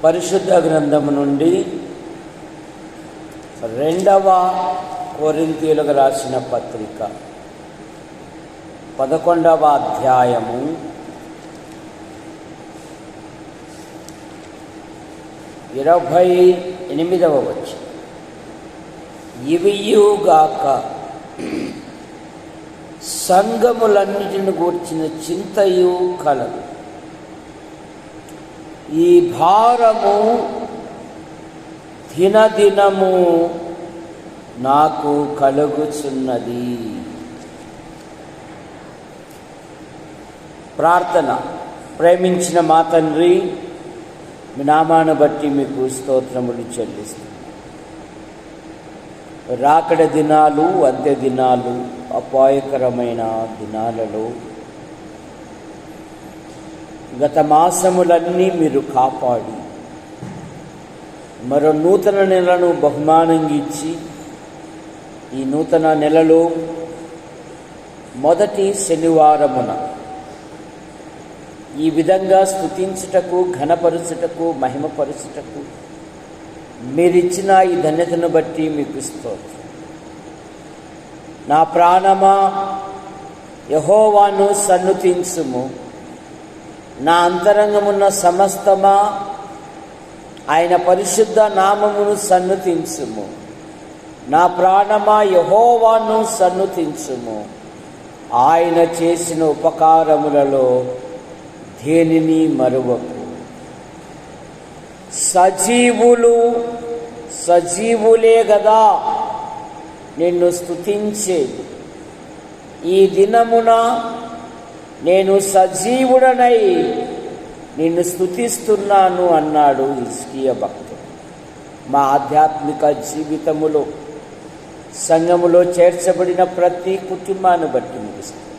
పరిశుద్ధ గ్రంథము నుండి 2వ కొరింథీయులకు రాసిన పత్రిక 11వ అధ్యాయము 28వ వచనం. ఇవియుగాక సంఘములన్నిటిని గూర్చిన చింతయు కలదు. ఈ భారము దినదినము నాకు కలుగుచున్నది. ప్రార్థన. ప్రేమించిన మా తండ్రి, మీ నామాను బట్టి మీకు స్తోత్రములు చెల్లిస్తాను. రాకడ దినాలు, అంత్య దినాలు, అపాయకరమైన దినాలలో గత మాసములన్నీ మీరు కాపాడి మరో నూతన నెలను బహుమానంగా ఇచ్చి, ఈ నూతన నెలలో మొదటి శనివారమున ఈ విధంగా స్తుతించుటకు, ఘనపరుచుటకు, మహిమపరుచుటకు మీరిచ్చిన ఈ ధన్యతను బట్టి మీకు స్తోత్రం. నా ప్రాణమా యెహోవాను సన్నుతించుము, నా అంతరంగమున్న సమస్తమా ఆయన పరిశుద్ధ నామమును సన్నుతించుము. నా ప్రాణమా యెహోవాను సన్నుతించుము, ఆయన చేసిన ఉపకారములలో దేనిని మరువకు. సజీవులే గదా నిన్ను స్తుతించేది. ఈ దినమున నేను సజీవుడనై నిన్ను స్తుతిస్తున్నాను అన్నాడు హిజ్కియా భక్తుడు. మా ఆధ్యాత్మిక జీవితములో, సంఘములో చేర్చబడిన ప్రతి కుటుంబాన్ని బట్టి ముగిస్తుంది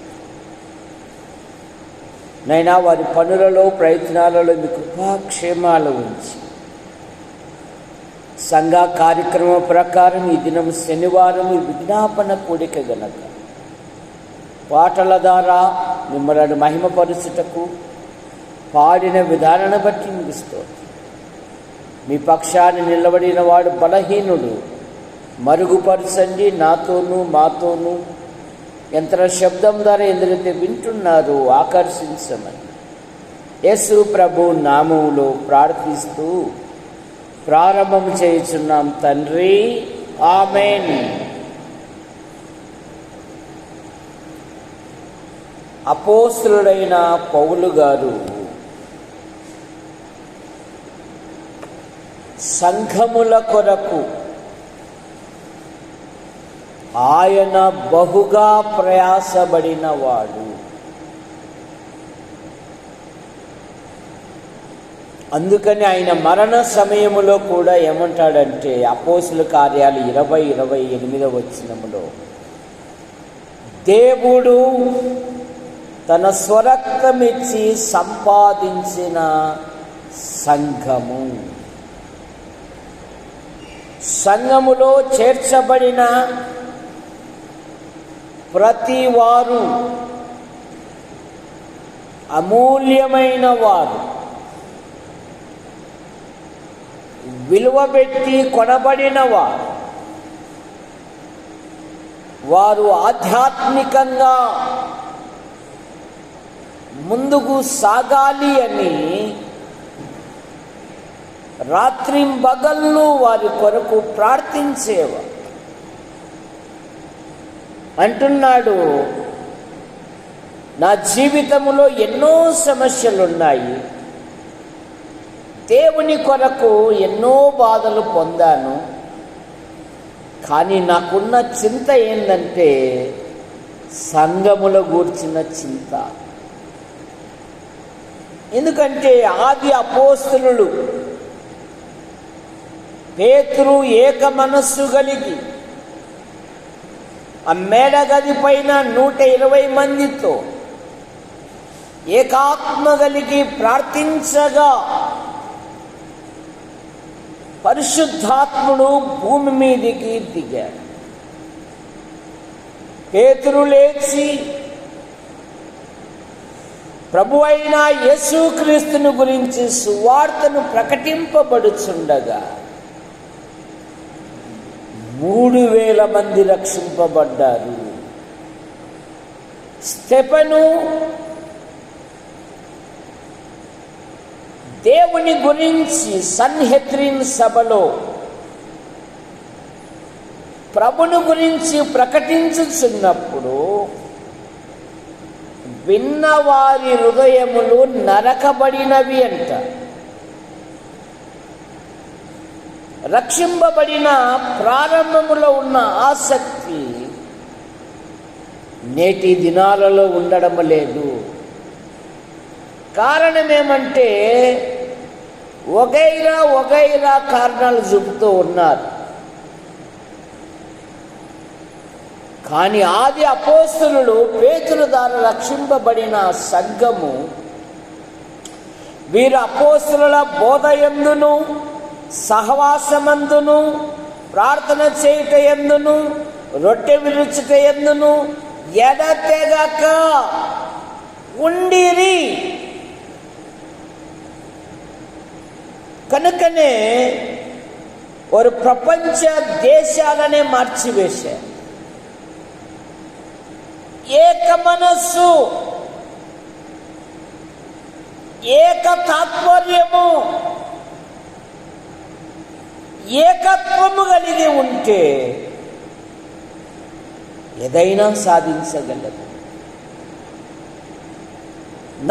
నైనా, వారి పనులలో, ప్రయత్నాలలో మీ కృపాక్షేమాలు ఉంచి, సంఘ కార్యక్రమం ప్రకారం ఈ దినం శనివారం విజ్ఞాపన కూడిక గనక పాటల ద్వారా మిమ్మల్ని మహిమపరుచుటకు పాడిన విధానాన్ని బట్టి ముగిస్తుంది. మీ పక్షాన్ని నిలబడిన వాడు బలహీనుడు, మరుగుపరచండి. నాతోనూ మాతోనూ యంత్ర శబ్దం ద్వారా ఎందరైతే వింటున్నారో ఆకర్షించమని యేసు ప్రభు నామములో ప్రార్థిస్తూ ప్రారంభం చేయుచున్నాం తండ్రి, ఆమేన్. అపోస్తలుడైన పౌలు గారు సంఘముల కొరకు ఆయన బహుగా ప్రయాసపడినవాడు. అందుకని ఆయన మరణ సమయములో కూడా ఏమంటాడంటే, అపోస్తలుల కార్యాలు 20:28 వచనములో, దేవుడు తన స్వరక్తమిచ్చి సంపాదించిన సంఘము, సంఘములో చేర్చబడిన ప్రతి వారు అమూల్యమైన వారు, విలువబెట్టి కొనబడిన వారు. వారు ఆధ్యాత్మికంగా ముందుకు సాగాలి అని రాత్రింబగళ్ళు వారి కొరకు ప్రార్థించేవారు. అంటున్నాడు, నా జీవితంలో ఎన్నో సమస్యలున్నాయి, దేవుని కొరకు ఎన్నో బాధలు పొందాను, కానీ నాకున్న చింత ఏంటంటే సంఘముల గూర్చిన చింత. ఎందుకంటే ఆది అపోస్తలులు పేతురు ఏక మనస్సు కలిగి ఆ మేడగది పైన 120 మందితో ఏకాత్మ కలిగి ప్రార్థించగా పరిశుద్ధాత్ముడు భూమి మీదికి దిగాడు. పేతురు లేచి ప్రభు అయిన యేసుక్రీస్తుని గురించి సువార్తను ప్రకటింపబడుచుండగా 3,000 మంది రక్షింపబడ్డారు. స్టెఫెను దేవుని గురించి సన్హెద్రిన్ సభలో ప్రభుని గురించి ప్రకటించుచున్నప్పుడు విన్నవారి హృదయములు నరకబడినవి అంట. రక్షింపబడిన ప్రారంభములో ఉన్న ఆసక్తి నేటి దినాలలో ఉండడం లేదు. కారణం ఏమంటే వగైరా కారణాలు చూపుతూ ఉన్నారు. కానీ ఆది అపోస్తలులు పేతురు ద్వారా రక్షింపబడిన సంఘము వీరు అపోస్తలుల బోధయందును సహవాసమందును ప్రార్థన చేయుట యందును రొట్టె విరుచుట యందును ఎడతెగక ఉండిరి. కనుకనే వారు ప్రపంచ దేశాలనే మార్చివేశారు. ఏక మనస్సు, ఏక తాత్పర్యము, ఏకత్వము కలిగి ఉంటే ఏదైనా సాధించగలదు.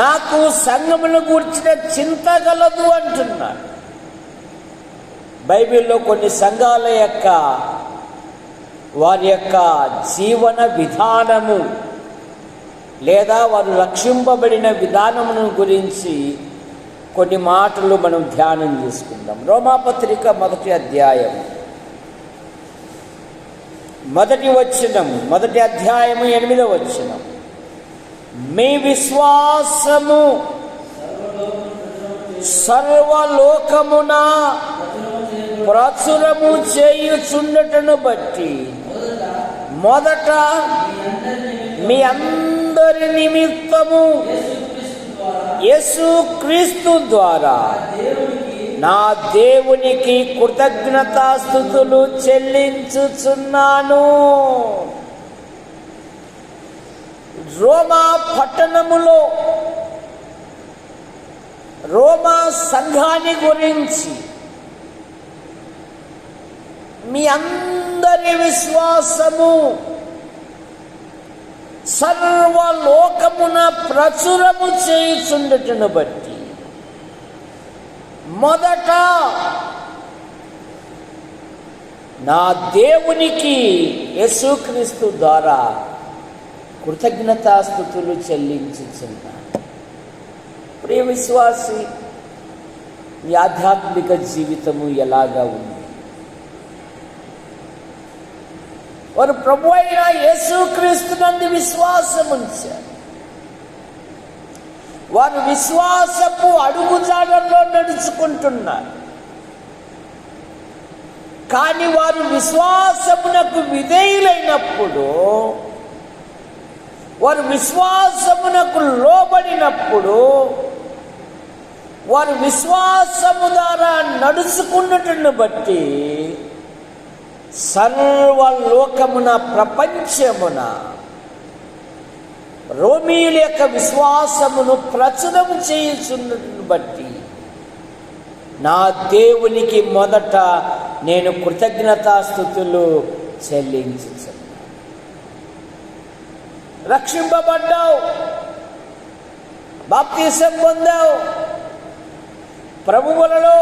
నాకు సంఘమును గూర్చిన చింత గలదు అంటున్నాడు. బైబిల్లో కొన్ని సంఘాల యొక్క వారి యొక్క జీవన విధానము లేదా వారు రక్షింపబడిన విధానమును గురించి కొన్ని మాటలు మనం ధ్యానం చేసుకుందాం. రోమాపత్రిక 1వ అధ్యాయం 1వ వచనం, 1వ అధ్యాయము 8వ వచనం. మీ విశ్వాసము సర్వలోకమున ప్రచురము చేయుచుండటను బట్టి మొదట మీ అందరి నిమిత్తము యేసుక్రీస్తు ద్వారా నా దేవునికి కృతజ్ఞతాస్తుతులు చెల్లించుచున్నాను. రోమా పట్టణములో రోమా సంఘాన్ని గురించి మీ అందరి విశ్వాసము సర్వలోకమున ప్రచురము చేయుచుండటను బట్టి మొదట నా దేవునికి యేసుక్రీస్తు ద్వారా కృతజ్ఞతాస్తుతులు చెల్లించుచున్నాను. ప్రియ విశ్వాసి, నీ ఆధ్యాత్మిక జీవితము ఎలాగా ఉంది? వారు ప్రభు అయిన యేసుక్రీస్తునందు విశ్వాసం ఉంచారు. వారు విశ్వాసపు అడుగుజాడల్లో నడుచుకుంటున్నారు. కానీ వారు విశ్వాసమునకు విధేయులైనప్పుడు, వారు విశ్వాసమునకు లోబడినప్పుడు, వారు విశ్వాసము ద్వారా నడుచుకున్నట్టును బట్టి సర్వలోకమున ప్రపంచమున రోమీయుల యొక్క విశ్వాసమును ప్రచురం చేయుచున్నట్టును బట్టి నా దేవునికి మొదట నేను కృతజ్ఞతాస్తుతులు చెల్లించుచున్నాను. రక్షింపబడ్డావు, బాప్తిసం పొందావు, ప్రభువులలో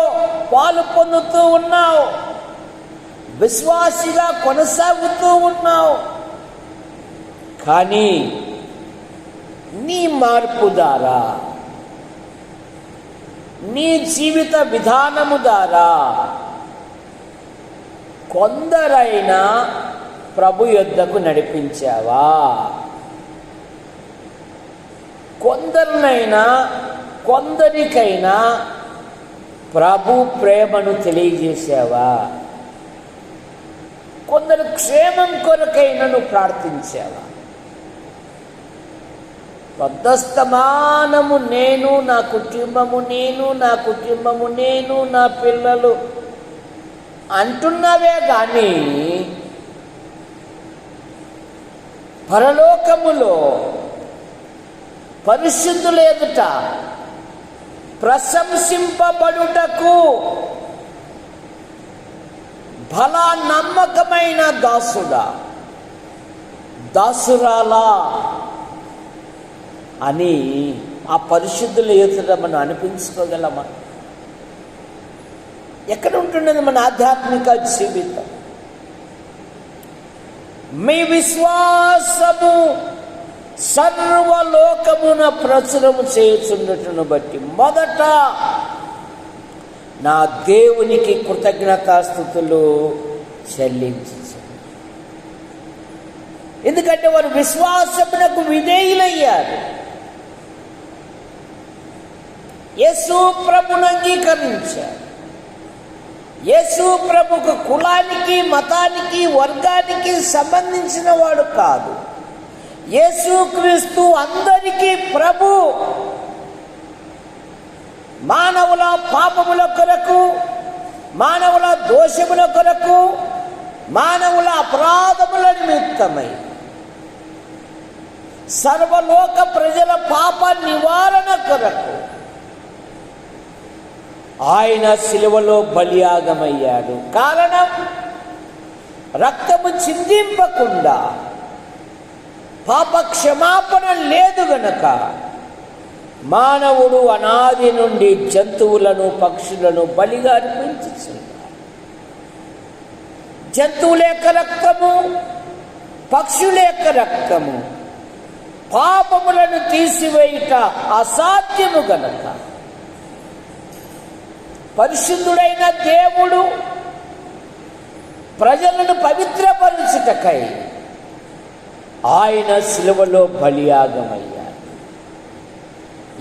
పాలు పొందుతూ ఉన్నావు, విశ్వాసిగా కొనసాగుతూ ఉన్నావు. కానీ నీ మార్పు ద్వారా, నీ జీవిత విధానము ద్వారా కొందరైనా ప్రభు యొద్దకు నడిపించావా? కొందరికైనా ప్రభు ప్రేమను తెలియజేసావా? కొందరు క్షేమం కొరకైనా నువ్వు ప్రార్థించావా? పొద్దస్తమానము నేను, నా కుటుంబము నేను, నా కుటుంబము నేను, నా పిల్లలు అంటున్నవే కానీ పరలోకములో పరిశుద్ధుల ఎదుట ప్రశంసింపబడుటకు భలా నమ్మకమైన దాసుడా, దాసురాలా అని ఆ పరిశుద్ధుల ఎదుట మనం అనిపించుకోగలమా? ఎక్కడ ఉంటున్నది మన ఆధ్యాత్మిక జీవితం? మీ విశ్వాసము సర్వలోకమున ప్రచురము చేయుచుండుటను బట్టి మొదట నా దేవునికి కృతజ్ఞతాస్తుతులు చెల్లించు. ఎందుకంటే వారు విశ్వాసమునకు విధేయులయ్యారు. యేసు ప్రభును అంగీకరించారు. యేసు ప్రభుకు కులానికి, మతానికి, వర్గానికి సంబంధించిన వాడు కాదు. యేసుక్రీస్తు అందరికీ ప్రభు. మానవుల పాపముల కొరకు, మానవుల దోషముల కొరకు, మానవుల అపరాధముల నిమిత్తమై సర్వలోక ప్రజల పాప నివారణ కొరకు ఆయన శిలువలో బలియాగమయ్యాడు. కారణం, రక్తము చిందింపకుండా పాప క్షమాపణ లేదు గనక మానవుడు అనాది నుండి జంతువులను, పక్షులను బలిగా అర్పించుచున్నాడు. జంతువుల యొక్క రక్తము, పక్షుల యొక్క రక్తము పాపములను తీసివేయుట అసాధ్యము గనక పరిశుద్ధుడైన దేవుడు ప్రజలను పవిత్రపరచుటకై ఆయన శిలువలో బలియాగమయ్యాడు.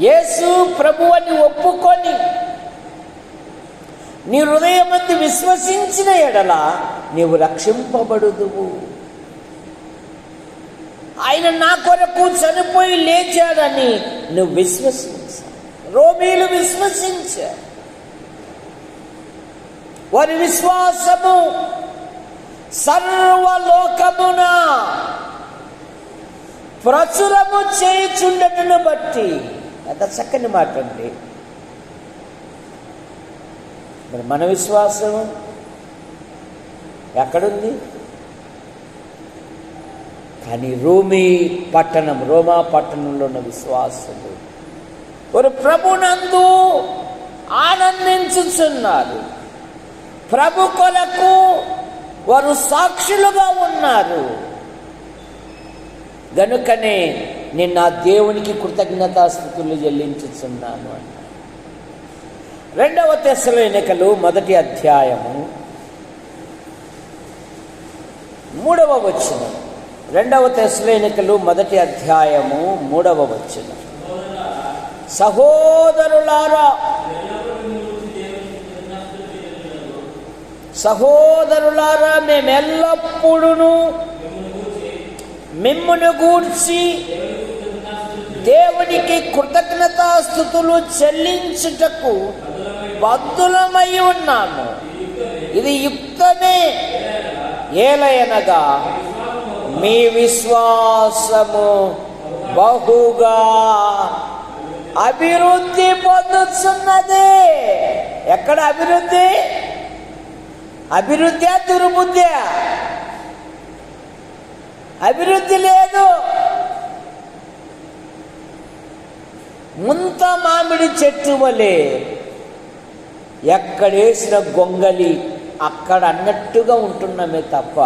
యేసు ప్రభు అని ఒప్పుకొని నీ హృదయమందు విశ్వసించిన ఎడల నీవు రక్షింపబడుదువు. ఆయన నా కొరకు చనిపోయి లేచాడని నువ్వు విశ్వసించావు. రోమీలు విశ్వసించారు. వారి విశ్వాసము సర్వలోకమున ప్రచురము చేయుచుండటను బట్టి. ఎంత చక్కని మాట అండి. మరి మన విశ్వాసం ఎక్కడుంది? కానీ రోమా పట్టణంలో ఉన్న విశ్వాసులు వారు ప్రభునందు ఆనందించుచున్నారు. ప్రభు కొరకు వారు సాక్షులుగా ఉన్నారు. గనుకనే నేను నా దేవునికి కృతజ్ఞతాస్తుతులు చెల్లించుచున్నాను అన్నారు. 2వ తెస్సలోనికలు 1వ అధ్యాయము 3వ వచనం. 2వ తెస్సలోనికలు 1వ అధ్యాయము 3వ వచనం. సహోదరులారా మేమెల్లప్పుడూ మిమ్మును గూర్చి దేవునికి కృతజ్ఞతాస్తుతులు చెల్లించుటకు బద్ధులమై ఉన్నాము. ఇది యుక్తమే. ఏలయనగా మీ విశ్వాసము బహుగా అభివృద్ధి పొందుతున్నది. ఎక్కడ అభివృద్ధి? అభివృద్ధి దుర్బుద్ధి? అభివృద్ధి లేదు. ముంత మామిడి చెట్టు వలె ఎక్కడేసిన గొంగలి అక్కడ అన్నట్టుగా ఉంటున్నామే తప్ప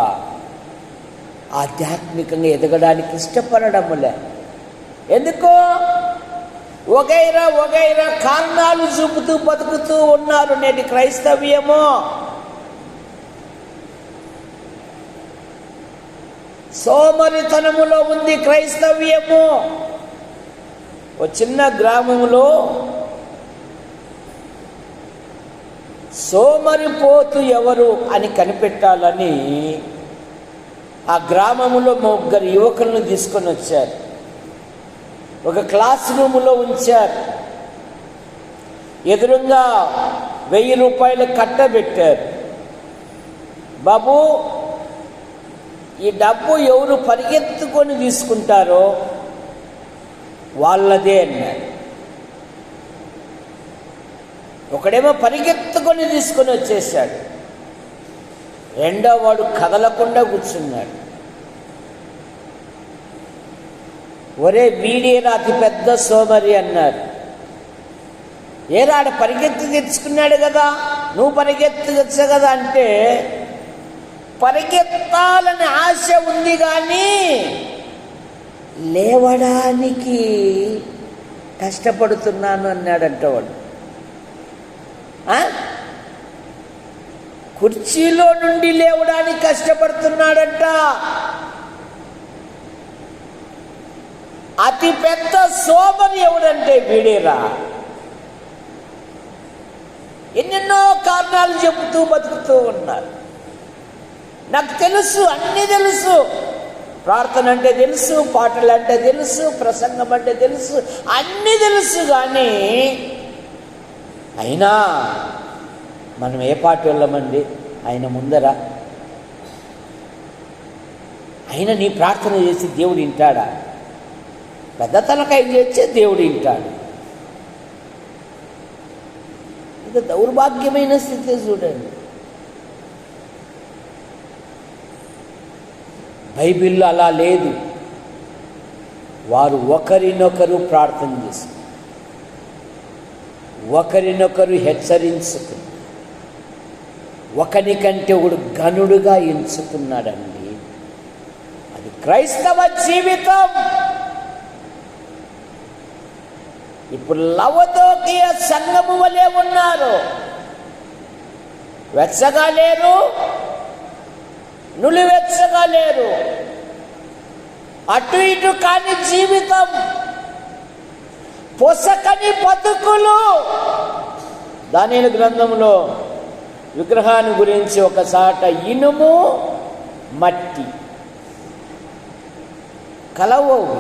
ఆధ్యాత్మికంగా ఎదగడానికి ఇష్టపడడంలే. ఎందుకో వగైరా కారణాలు చూపుతూ బతుకుతూ ఉన్నారు నేటి క్రైస్తవ్యము. సోమరితనములో ఉంది క్రైస్తవ్యము. ఓ చిన్న గ్రామంలో సోమరిపోతు ఎవరు అని కనిపెట్టాలని ఆ గ్రామంలో 3 యువకులను తీసుకొని వచ్చారు. ఒక క్లాస్ రూములో ఉంచారు. ఎదురుగా 1000 రూపాయలు కట్టబెట్టారు. బాబు, ఈ డబ్బు ఎవరు పరిగెత్తుకొని తీసుకుంటారో వాళ్ళదే అన్నారు. ఒకడేమో పరిగెత్తుకొని తీసుకొని వచ్చేసాడు, రెండో వాడు కదలకుండా కూర్చున్నాడు. ఒరే వీడేరా అతిపెద్ద సోమరి అన్నారు. ఏరాడు పరిగెత్తి తెచ్చుకున్నాడు కదా, నువ్వు పరిగెత్తచ్చు కదా అంటే, పరిగెత్తాలని ఆశ ఉంది కానీ లేవడానికి కష్టపడుతున్నాను అన్నాడంట వాడు. కుర్చీలో నుండి లేవడానికి కష్టపడుతున్నాడంట. అతి పెద్ద సోమరి ఎవడంటే వీడేరా. ఎన్నెన్నో కారణాలు చెబుతూ బతుకుతూ ఉన్నారు. నాకు తెలుసు, అన్నీ తెలుసు, ప్రార్థన అంటే తెలుసు, పాటలు అంటే తెలుసు, ప్రసంగం అంటే తెలుసు, అన్నీ తెలుసు. కానీ అయినా మనం ఏ పార్టీ వెళ్ళమండి ఆయన ముందర? అయినా నీ ప్రార్థన చేసి దేవుడు వింటాడా? పెద్ద తలకాయ చేస్తే దేవుడు వింటాడు. ఇది దౌర్భాగ్యమైన స్థితి చూడండి. బైబిల్లో అలా లేదు. వారు ఒకరినొకరు ప్రార్థన చేసుకుని, ఒకరినొకరు హెచ్చరించుకుని, ఒకరికంటే ఒకడు గనుడుగా ఎంచుకున్నాడండి. అది క్రైస్తవ జీవితం. ఇప్పుడు లవదోకియ సంఘము వలె ఉన్నారు. వెచ్చగా లేరు, నులివెచ్చగా లేరు, అటు ఇటు కాని జీవితం, పొసకని బతుకులు. దానియేలు గ్రంథంలో విగ్రహాన్ని గురించి ఒకసాట ఇనుము మట్టి కలవవు,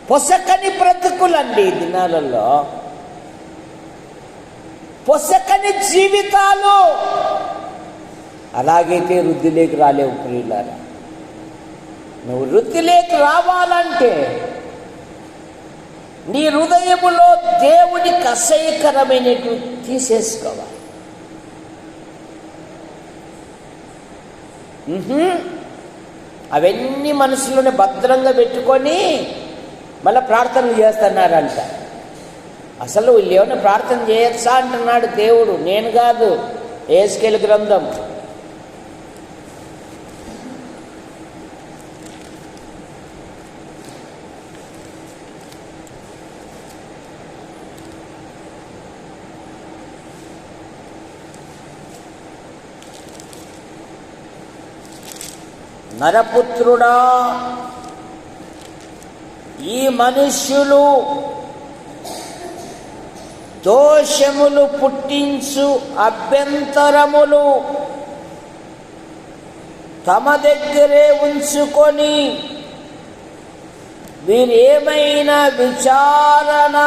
పొసకని బ్రతుకులండి. ఈ దినాలలో పొసకని జీవితాలు. అలాగైతే వృద్ధిలోకి రాలేవు ప్రియులారా. నువ్వు వృద్ధిలోకి రావాలంటే నీ హృదయములో దేవునికి అసహ్యకరమైనటు తీసేసుకోవాలి. అవన్నీ మనసులోనే భద్రంగా పెట్టుకొని మళ్ళీ ప్రార్థనలు చేస్తున్నారంట. అసలు వీళ్ళు ఏమైనా ప్రార్థన చేయొచ్చా అంటున్నాడు దేవుడు, నేను కాదు. యెహెజ్కేలు గ్రంథం 'నరపుత్రుడా, ఈ మనుష్యులు దోషములు పుట్టించు అభ్యంతరములు తమ దగ్గరే ఉంచుకొని వీరేమైనా విచారణ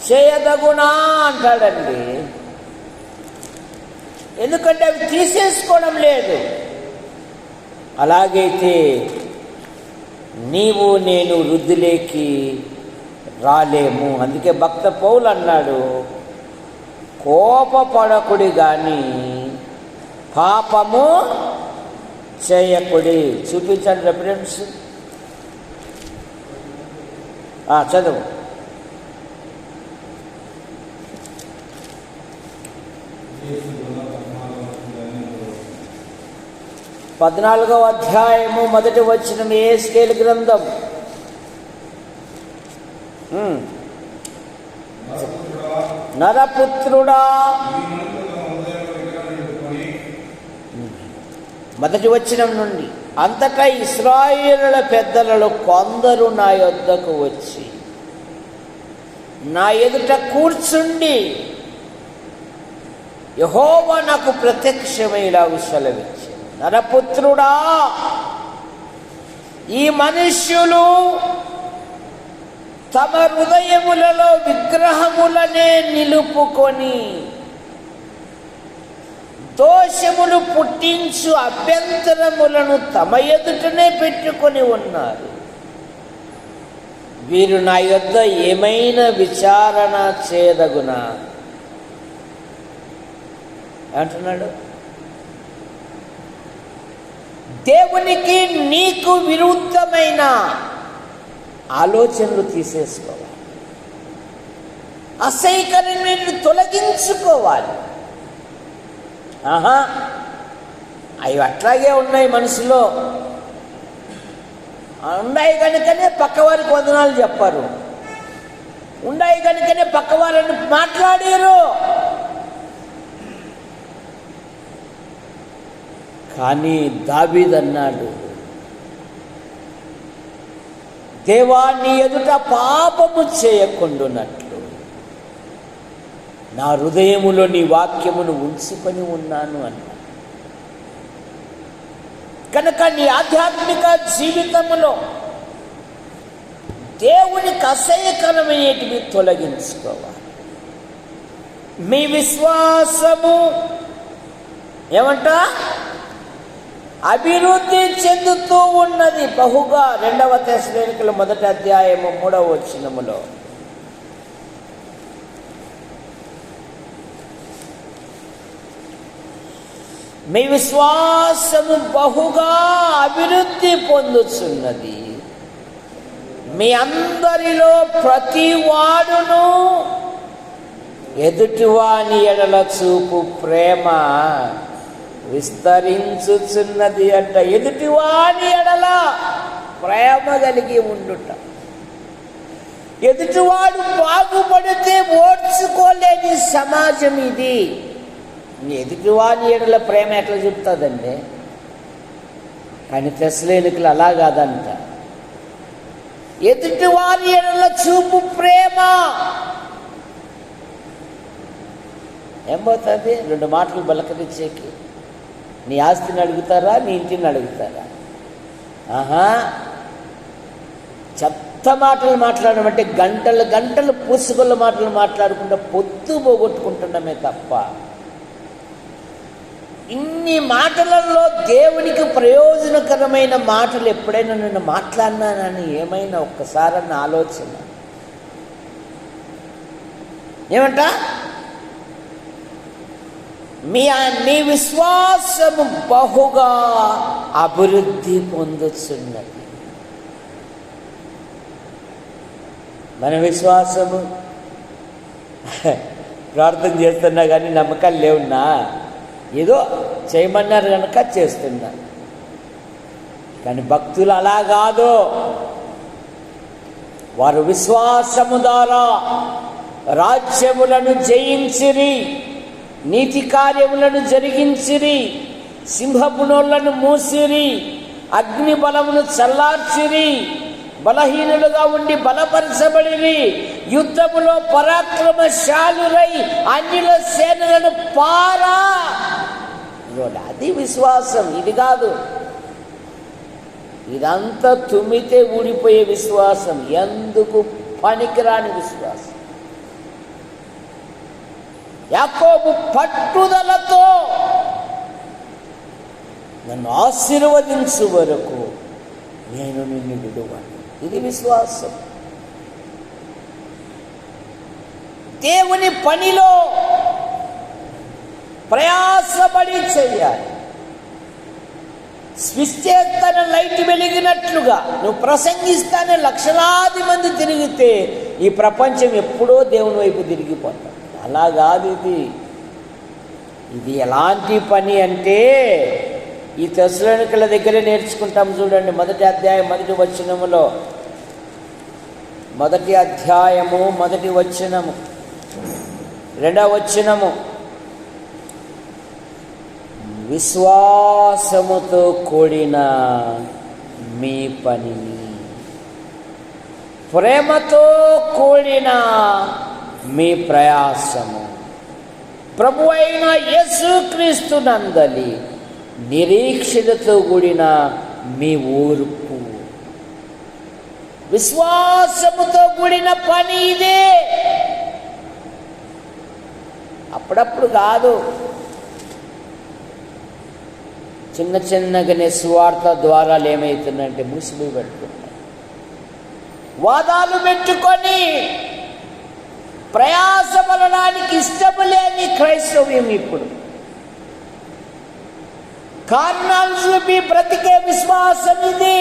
చేయదగునా అంటాడండి. ఎందుకంటే అవి తీసేసుకోవడం లేదు. అలాగైతే నీవు నేను వృద్ధిలోకి రాలేము. అందుకే భక్త పౌలు అన్నాడు, కోపపడకుడి కానీ పాపము చేయకుడి. చూపించండి రెఫరెన్స్. చదువు. పద్నాలుగవ అధ్యాయము 1వ వచనం యెహెజ్కేలు గ్రంథం. నరపుత్రుడా, 1వ వచనం నుండి, అంతటా ఇశ్రాయేలుల పెద్దలలో కొందరు నా యొద్దకు వచ్చి నా ఎదుట కూర్చుండి యెహోవా నాకు ప్రత్యక్షమై ఇలాగు సెలవిచ్చాడు, నరపుత్రుడా, ఈ మనుష్యులు తమ హృదయములలో విగ్రహములనే నిలుపుకొని దోషములు పుట్టించు అభ్యంతరములను తమ ఎదుటనే పెట్టుకొని ఉన్నారు. వీరు నా యొద్ద ఏమైనా విచారణ చేయదగునా అంటున్నాడు. దేవునికి నీకు విరుద్ధమైన ఆలోచనలు తీసేసుకోవాలి, అసహ్యకరమైన తొలగించుకోవాలి. అవి అట్లాగే ఉన్నాయి, మనసులో ఉన్నాయి కనుకనే పక్కవారికి వందనాలు చెప్పారు, ఉన్నాయి కనుకనే పక్కవారిని మాట్లాడారు. కానీ దావీదు అన్నాడు, దేవా నీ ఎదుట పాపము చేయకుండునట్లు నా హృదయములో నీ వాక్యమును ఉంచుకొని ఉన్నాను అన్నాడు. కనుక నీ ఆధ్యాత్మిక జీవితంలో దేవునికి అసహ్యకరమైనటివి తొలగించుకోవాలి. మీ విశ్వాసము ఏమంట అభివృద్ధి చెందుతూ ఉన్నది బహుగా. 2 తెస్సలోనికీయుల 1వ అధ్యాయము 3వ వచనములో మీ విశ్వాసము బహుగా అభివృద్ధి పొందుతున్నది, మీ అందరిలో ప్రతి వాడును ఎదుటివాని ఎడల చూపు ప్రేమ విస్తరించుచున్నది అంట. ఎదుటివాని ఎడల ప్రేమ కలిగి ఉండుట. ఎదుటివాడు బాగుపడితే ఓర్చుకోలేని సమాజం ఇది. ఎదుటివాని ఎడల ప్రేమ ఎట్లా చెప్తుందండి? కానీ తెస్సలోనికీయులు అలా కాదంట. ఎదుటివాని ఎడల చూపు ప్రేమ ఏం పోతుంది? 2 మాటలు బలకరించేకి నీ ఆస్తిని అడుగుతారా, నీ ఇంటిని అడుగుతారా? చెత్త మాటలు మాట్లాడమంటే గంటలు గంటలు పూసుకొల్ల మాటలు మాట్లాడుకుంటూ పొద్దు పోగొట్టుకుంటున్నామే తప్ప, ఇన్ని మాటలలో దేవునికి ప్రయోజనకరమైన మాటలు ఎప్పుడైనా నేను మాట్లాడినానని ఏమైనా ఒక్కసారన్న ఆలోచన ఏమంట? మీ విశ్వాసము బహుగా అభివృద్ధి పొందుతున్నది. మన విశ్వాసము ప్రార్థన చేస్తున్నా కానీ నమ్మకాలు లేవున్నా, ఏదో చేయమన్నారు కనుక చేస్తున్నా. కానీ భక్తులు అలా కాదు. వారు విశ్వాసము ద్వారా రాజ్యములను జయించిరి, నీతి కార్యములను జరిగించిరి, సింహపు నోళ్లను మూసిరి, అగ్ని బలమును చల్లార్చిరి, బలహీనులుగా ఉండి బలపరచబడిరి, యుద్ధములో పరాక్రమశాలురై అన్యుల సేనలను పారా. అది విశ్వాసం. ఇది కాదు, ఇదంతా తుమ్మితే ఊడిపోయే విశ్వాసం, ఎందుకు పనికిరాని విశ్వాసం. యాకోబు పట్టుదలతో నన్ను ఆశీర్వదించు వరకు నేను నిన్ను విడువను. ఇది విశ్వాసం. దేవుని పనిలో ప్రయాసపడి చెయ్యాలి. స్విచ్ చేస్తానే లైట్ వెలిగినట్లుగా నువ్వు ప్రసంగిస్తానే లక్షలాది మంది తిరిగితే ఈ ప్రపంచం ఎప్పుడో దేవుని వైపు తిరిగిపోతాం. అలా కాదు. ఇది ఎలాంటి పని అంటే ఈ తెస్సలోనికీయుల దగ్గరే నేర్చుకుంటాం. చూడండి 1వ అధ్యాయం 1వ వచనములో, 1వ అధ్యాయము 1వ వచనము 2వ వచనము, విశ్వాసముతో కూడిన మీ పనిని, ప్రేమతో కూడిన మీ ప్రయాసము, ప్రభు అయిన యేసుక్రీస్తు నందలి నిరీక్షణతో కూడిన మీ ఓర్పు. విశ్వాసముతో కూడిన పని ఇదే. అప్పుడప్పుడు కాదు, చిన్న చిన్నగానే సువార్త ద్వారాలు ఏమవుతుందంటే మూసిపోయి పెడుతున్నాయి. వాదాలు పెట్టుకొని ప్రయాసపడడానికి ఇష్టము లేని క్రైస్తవ్యం ఇప్పుడు. కారణాలు చూపి బ్రతికే విశ్వాసం ఇది.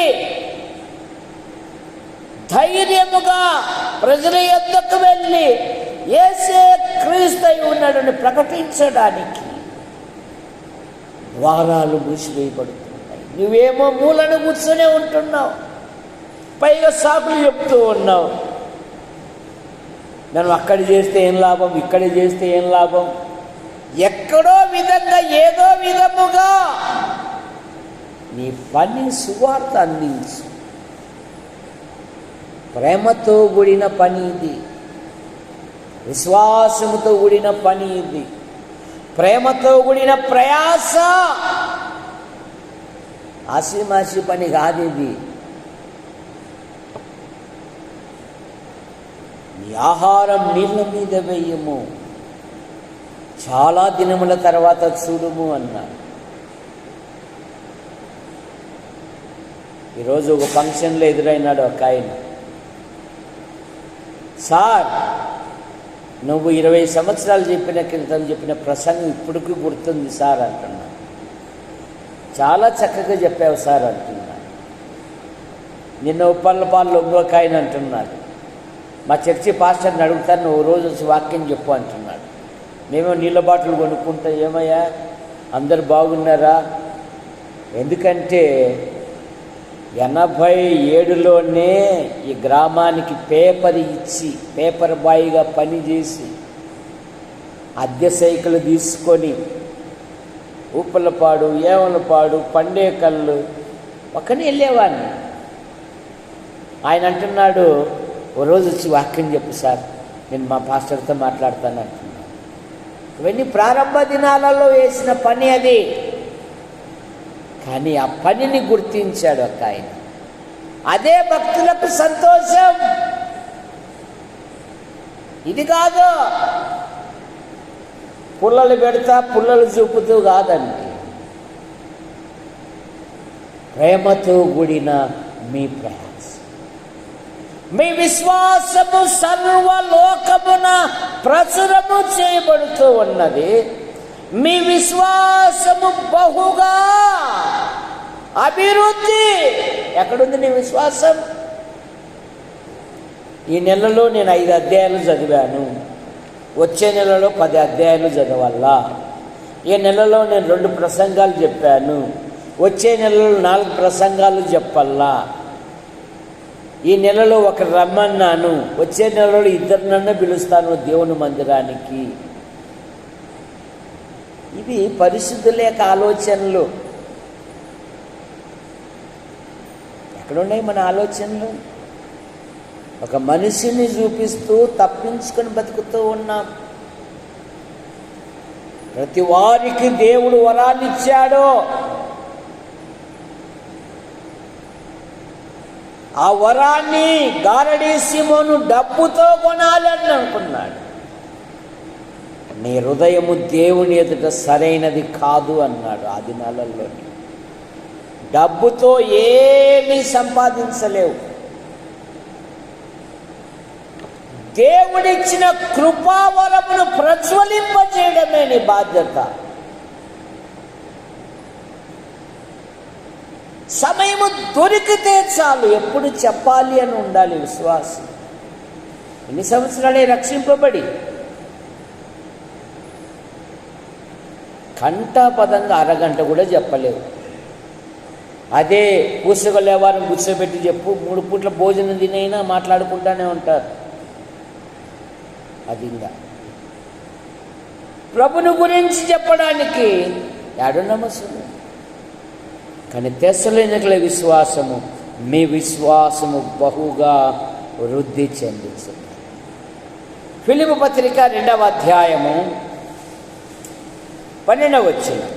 ధైర్యముగా ప్రజల యొద్దకు వెళ్ళి యేసే క్రీస్తు ఉన్నాడని ప్రకటించడానికి ద్వారాలు మూసివేయబడుతున్నాయి. నువ్వేమో మూలను కూర్చొనే ఉంటున్నావు, పైగా సాకులు చెప్తూ ఉన్నావు. నన్ను అక్కడ చేస్తే ఏం లాభం, ఇక్కడ చేస్తే ఏం లాభం. ఎక్కడో విధంగా ఏదో విధముగా నీ పని సువార్త అందించు. ప్రేమతో కూడిన పని ఇది, విశ్వాసముతో కూడిన పని ఇది, ప్రేమతో కూడిన ప్రయాస. ఆసిమాసి పని కాదు ఇది. నీ ఆహారం నీళ్ళ మీద వేయము, చాలా దినముల తర్వాత చూడుము అన్నాడు. ఈరోజు ఒక ఫంక్షన్లో ఎదురైనాడు ఒక ఆయన. సార్, నువ్వు 20 సంవత్సరాలు క్రితం చెప్పిన ప్రసంగం ఇప్పటికీ గుర్తుంది సార్ అంటున్నా. చాలా చక్కగా చెప్పావు సార్ అంటున్నా. నిన్న ఉప్పల్లపాలు ఇంకొక ఆయన అంటున్నాడు, మా చర్చి పాస్టర్ని అడుగుతాను, నువ్వు రోజు వచ్చి వాక్యం చెప్పు అంటున్నాడు. మేమో నీళ్ళ బాటిల్ కొనుక్కుంటా, ఏమయ్యా అందరు బాగున్నారా? ఎందుకంటే 87లోనే ఈ గ్రామానికి పేపర్ ఇచ్చి పేపర్ బాయ్గా పనిచేసి అద్దె సైకిల్ తీసుకొని ఉప్పలపాడు, ఏమలపాడు, పండేకల్లు ఒక్కనే వెళ్ళేవాడిని. ఆయన అంటున్నాడు, ఓ రోజు వచ్చి వాక్యం చెప్పు సార్, నేను మా పాస్టర్తో మాట్లాడతాను అంటున్నాను. ఇవన్నీ ప్రారంభ దినాలలో వేసిన పని అది. కానీ ఆ పనిని గుర్తించాడు ఒక ఆయన. అదే భక్తులకు సంతోషం. ఇది కాదు పుల్లలు పెడతా పుల్లలు చూపుతూ కాదండి. ప్రేమతో కూడిన మీ ప్రయాస, మీ విశ్వాసము సర్వలోకమున ప్రచురము చేయబడుతూ ఉన్నది. మీ విశ్వాసము బహుగా అభివృద్ధి. ఎక్కడుంది నీ విశ్వాసం? ఈ నెలలో నేను 5 అధ్యాయాలు చదివాను, వచ్చే నెలలో 10 అధ్యాయాలు చదవాలా. ఈ నెలలో నేను 2 ప్రసంగాలు చెప్పాను, వచ్చే నెలలో 4 ప్రసంగాలు చెప్పాలా. ఈ నెలలో ఒకరు రమ్మన్నాను, వచ్చే నెలలో 2 పిలుస్తాను దేవుని మందిరానికి. ఇవి పరిశుద్ధుల యొక్క ఆలోచనలు. ఎక్కడున్నాయి మన ఆలోచనలు? ఒక మనిషిని చూపిస్తూ తప్పించుకొని బతుకుతూ ఉన్నాం. ప్రతి వారికి దేవుడు వరాలు ఇచ్చాడు. ఆ వరాన్ని గారడీ సీమోను డబ్బుతో కొనాలని అనుకున్నాడు. నీ హృదయము దేవుని ఎదుట సరైనది కాదు అన్నాడు. ఆ దినాలలో డబ్బుతో ఏమీ సంపాదించలేవు. దేవుడిచ్చిన కృపావరమును ప్రజ్వలింపజేయడమే నీ బాధ్యత. సమయము దొరికితే చాలు, ఎప్పుడు చెప్పాలి అని ఉండాలి విశ్వాసం. ఎన్ని సంవత్సరాలే రక్షింపబడి కంఠపదంగా అరగంట కూడా చెప్పలేవు. అదే పూసగలేవారం కూర్చోబెట్టి చెప్పు, 3 పూట్ల భోజనం తినైనా మాట్లాడుకుంటూనే ఉంటారు. అది ఇంకా ప్రభుని గురించి చెప్పడానికి ఏడున్నమస్తుంది. కానీ తెస్సలోనికల విశ్వాసము, మీ విశ్వాసము బహుగా వృద్ధి చెందుతుంది. ఫిలిప్పీ పత్రిక 2వ అధ్యాయము 12వ వచనం.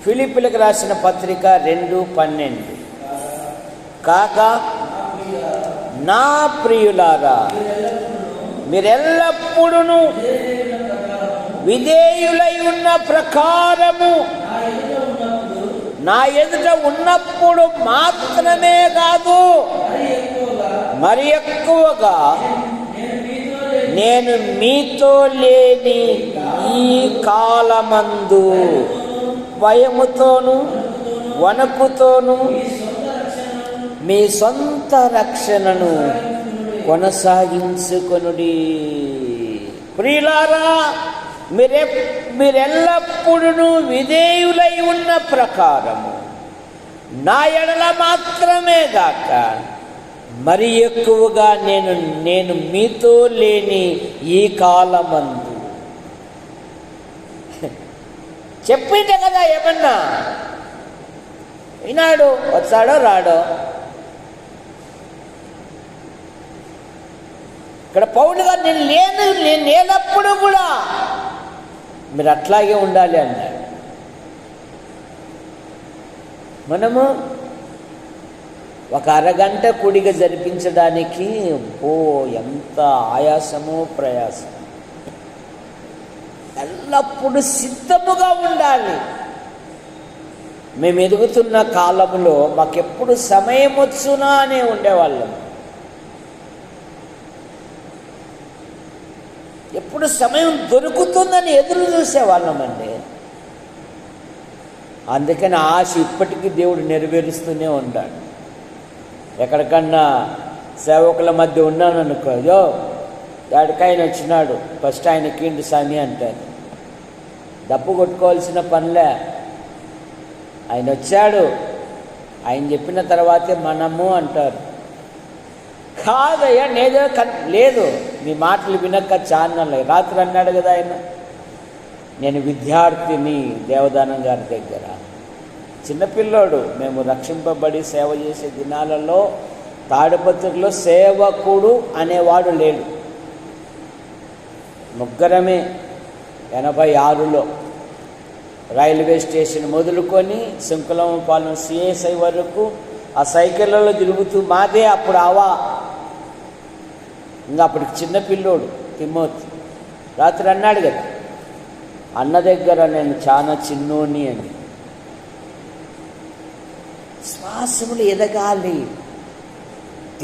ఫిలిప్పీలకు రాసిన పత్రిక 2:12. కాగా నా ప్రియులారా, మీరెల్లప్పుడూ విధేయులై ఉన్న ప్రకారము నా ఎదుట ఉన్నప్పుడు మాత్రమే కాదు, మరి ఎక్కువగా నేను మీతో లేని ఈ కాలమందు భయముతోను వణకుతోను మీ సొంత రక్షణను కొనసాగించుకొనుడి. ప్రియులారా, మీరెల్లప్పుడూ విధేయులై ఉన్న ప్రకారము నా ఎడల మాత్రమే గాక మరి ఎక్కువగా నేను మీతో లేని ఈ కాలమందు. చెప్పింటే కదా ఏమన్నా వినాడు, వచ్చాడో రాడో. ఇక్కడ పౌలుగా నేను లేనప్పుడు కూడా మీరు అట్లాగే ఉండాలి అన్నాడు. మనము ఒక అరగంట కూడిక జరిపించడానికి ఎంత ఆయాసమో ప్రయాసం. ఎల్లప్పుడూ సిద్ధముగా ఉండాలి. మేము ఎదుగుతున్న కాలంలో మాకెప్పుడు సమయం వచ్చునా అనే ఉండేవాళ్ళం. ఎప్పుడు సమయం దొరుకుతుందని ఎదురు చూసేవాళ్ళమండి. అందుకని ఆశ ఇప్పటికీ దేవుడు నెరవేరుస్తూనే ఉన్నాడు. ఎక్కడికన్నా సేవకుల మధ్య ఉన్నాను అనుకో, ఎక్కడికైనా వచ్చినాడు ఫస్ట్ ఆయనకి ఇంటి స్వామి అంటారు. డప్పు కొట్టుకోవాల్సిన పనిలే, ఆయన వచ్చాడు, ఆయన చెప్పిన తర్వాతే మనము అంటారు. కాదయ్యా నేదో లేదు, మీ మాటలు వినక్క చాన్నలే. రాత్రి అన్నాడు కదా ఆయన, నేను విద్యార్థిని దేవదానం గారి దగ్గర, చిన్నపిల్లోడు. మేము రక్షింపబడి సేవ చేసే దినాలలో తాడిపత్రిలో సేవకుడు అనేవాడు లేడు. ముగ్గురమే 86లో రైల్వే స్టేషన్ మొదలుకొని శంకులపాలెం సిఎస్ఐ వరకు ఆ సైకిళ్ళలో తిరుగుతూ మాదే అప్పుడు ఇంకా అప్పటికి చిన్నపిల్లోడు తిమ్మోతి. రాత్రి అన్నాడు కదా, అన్న దగ్గర నేను చాలా చిన్నోని అని. శ్వాసములు ఎదగాలి,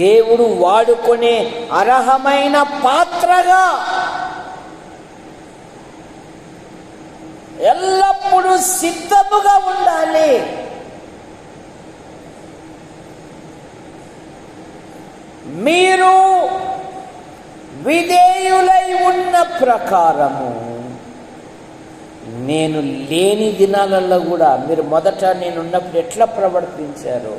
దేవుడు వాడుకునే అర్హమైన పాత్రగా ఎల్లప్పుడూ సిద్ధముగా ఉండాలి. మీరు విధేయులై ఉన్న ప్రకారము నేను లేని దినాలలో కూడా మీరు మొదట నేనున్నప్పుడు ఎట్లా ప్రవర్తించారో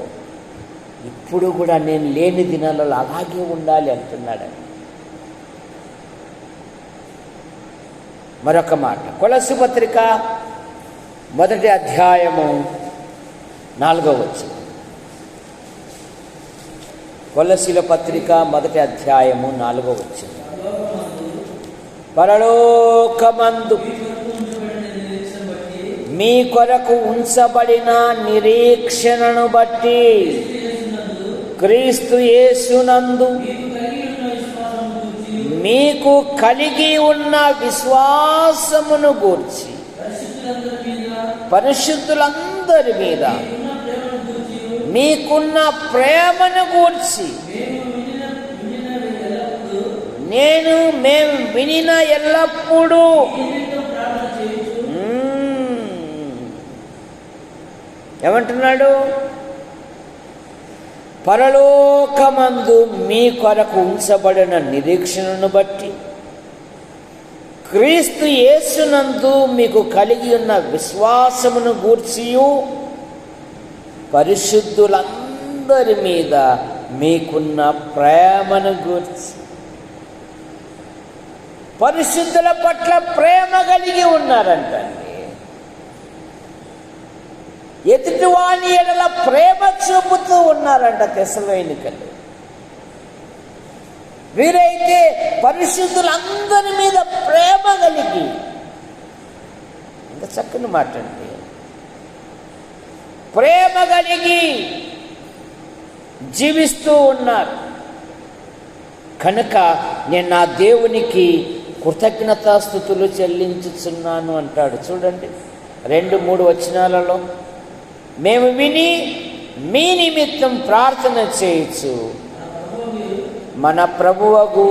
ఇప్పుడు కూడా నేను లేని దినాలలో అలాగే ఉండాలి అంటున్నాడు. మరొక మాట, కొలస్సీ పత్రిక 1వ అధ్యాయము 4వ వచనం. కొలస్సీల పత్రిక 1వ అధ్యాయము 4వ వచనం. పరలోకమందు మీ కొరకు ఉంచబడిన నిరీక్షణను బట్టి క్రీస్తు యేసునందు మీకు కలిగి ఉన్న విశ్వాసమును గూర్చి పరిశుద్ధులందరి మీద మీకున్న ప్రేమను గూర్చి మేము వినిన ఎల్లప్పుడూ ఏమంటున్నాడు? పరలోకమందు మీ కొరకు ఉంచబడిన నిరీక్షణను బట్టి క్రీస్తు యేసునందు మీకు కలిగి ఉన్న విశ్వాసమును గూర్చియు పరిశుద్ధులందరి మీద మీకున్న ప్రేమను గూర్చి. పరిశుద్ధుల పట్ల ప్రేమ కలిగి ఉన్నారంటండి. ఎదుటివాని ఎడల ప్రేమ చూపుతూ ఉన్నారంట తెస్సలోనికలు. వీరైతే పరిశుద్ధులందరి మీద ప్రేమ కలిగి, ఎంత చక్కని మాట అండి, ప్రేమ కలిగి జీవిస్తూ ఉన్నారు. కనుక నేను నా దేవునికి కృతజ్ఞతాస్తుతులు చెల్లించుచున్నాను అంటాడు. చూడండి 2-3 వచనాలలో, మేము విని మీ నిమిత్తం ప్రార్థన చేయొచ్చు, మన ప్రభువగు